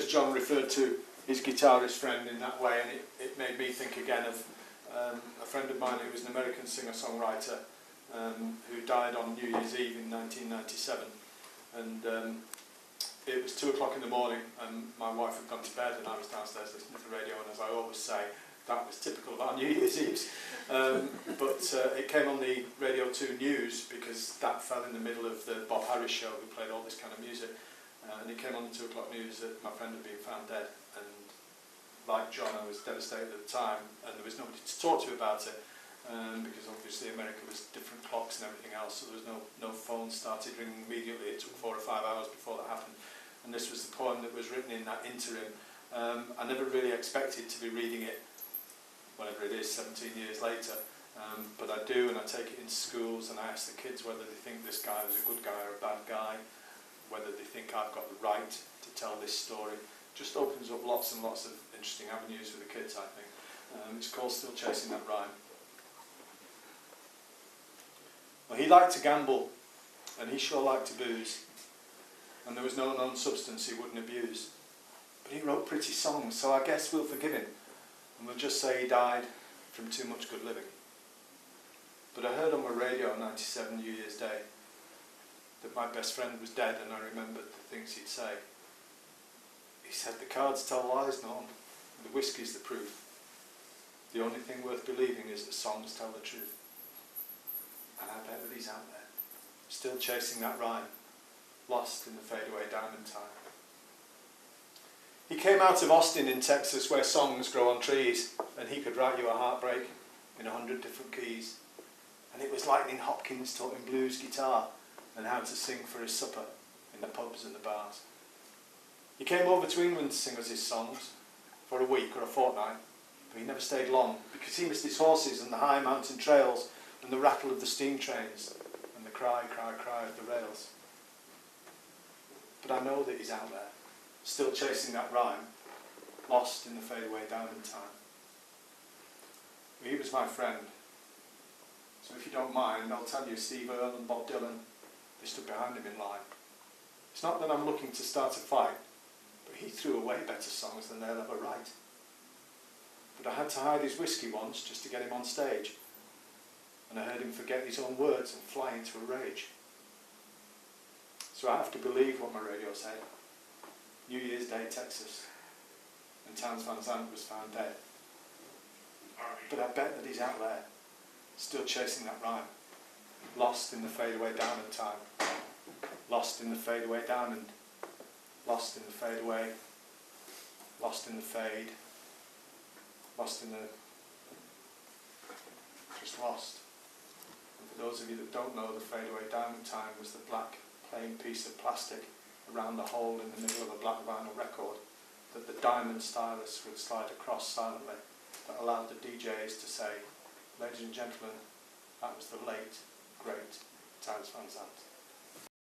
because John referred to his guitarist friend in that way, and it made me think again of a friend of mine who was an American singer-songwriter who died on New Year's Eve in 1997. And it was 2 o'clock in the morning, and my wife had gone to bed, and I was downstairs listening to the radio, and as I always say, that was typical of our New Year's Eves. But it came on the Radio 2 News, because that fell in the middle of the Bob Harris show, who played all this kind of music. And it came on the 2 o'clock news that my friend had been found dead. And like John, I was devastated at the time, and there was nobody to talk to about it, because obviously America was different clocks and everything else, so there was no phone started ringing immediately. It took 4 or 5 hours before that happened. And this was the poem that was written in that interim. I never really expected to be reading it, whatever it is, 17 years later. But I do, and I take it into schools, and I ask the kids whether they think this guy was a good guy or a bad guy, whether they think I've got the right to tell this story. Just opens up lots and lots of interesting avenues for the kids, I think. It's called Still Chasing That Rhyme. Well, he liked to gamble, and he sure liked to booze, and there was no known substance he wouldn't abuse. But he wrote pretty songs, so I guess we'll forgive him, and we'll just say he died from too much good living. But I heard on the radio on 97 New Year's Day that my best friend was dead, and I remembered the things he'd say. He said, "The cards tell lies, Norm, the whiskey's the proof. The only thing worth believing is that songs tell the truth." And I bet that he's out there, still chasing that rhyme, lost in the fadeaway diamond time. He came out of Austin in Texas, where songs grow on trees, and he could write you a heartbreak in 100 different keys. And it was Lightning Hopkins taught him blues guitar and how to sing for his supper in the pubs and the bars. He came over to England to sing us his songs for a week or a fortnight, but he never stayed long, because he missed his horses and the high mountain trails and the rattle of the steam trains and the cry, cry, cry of the rails. But I know that he's out there, still chasing that rhyme, lost in the fadeaway diamond time. He was my friend. So if you don't mind, I'll tell you Steve Earle and Bob Dylan, they stood behind him in line. It's not that I'm looking to start a fight, but he threw away better songs than they'll ever write. But I had to hide his whiskey once just to get him on stage, and I heard him forget his own words and fly into a rage. So I have to believe what my radio said. New Year's Day, Texas, and Townes Van Zandt was found dead. But I bet that he's out there, still chasing that rhyme, lost in the fadeaway diamond time, lost in the fadeaway diamond, lost in the fadeaway, lost in the fade, lost in the, just lost. And for those of you that don't know, the fadeaway diamond time was the black plain piece of plastic around the hole in the middle of a black vinyl record that the diamond stylus would slide across silently, that allowed the DJs to say, "Ladies and gentlemen, that was the late, great Townes Van Zandt."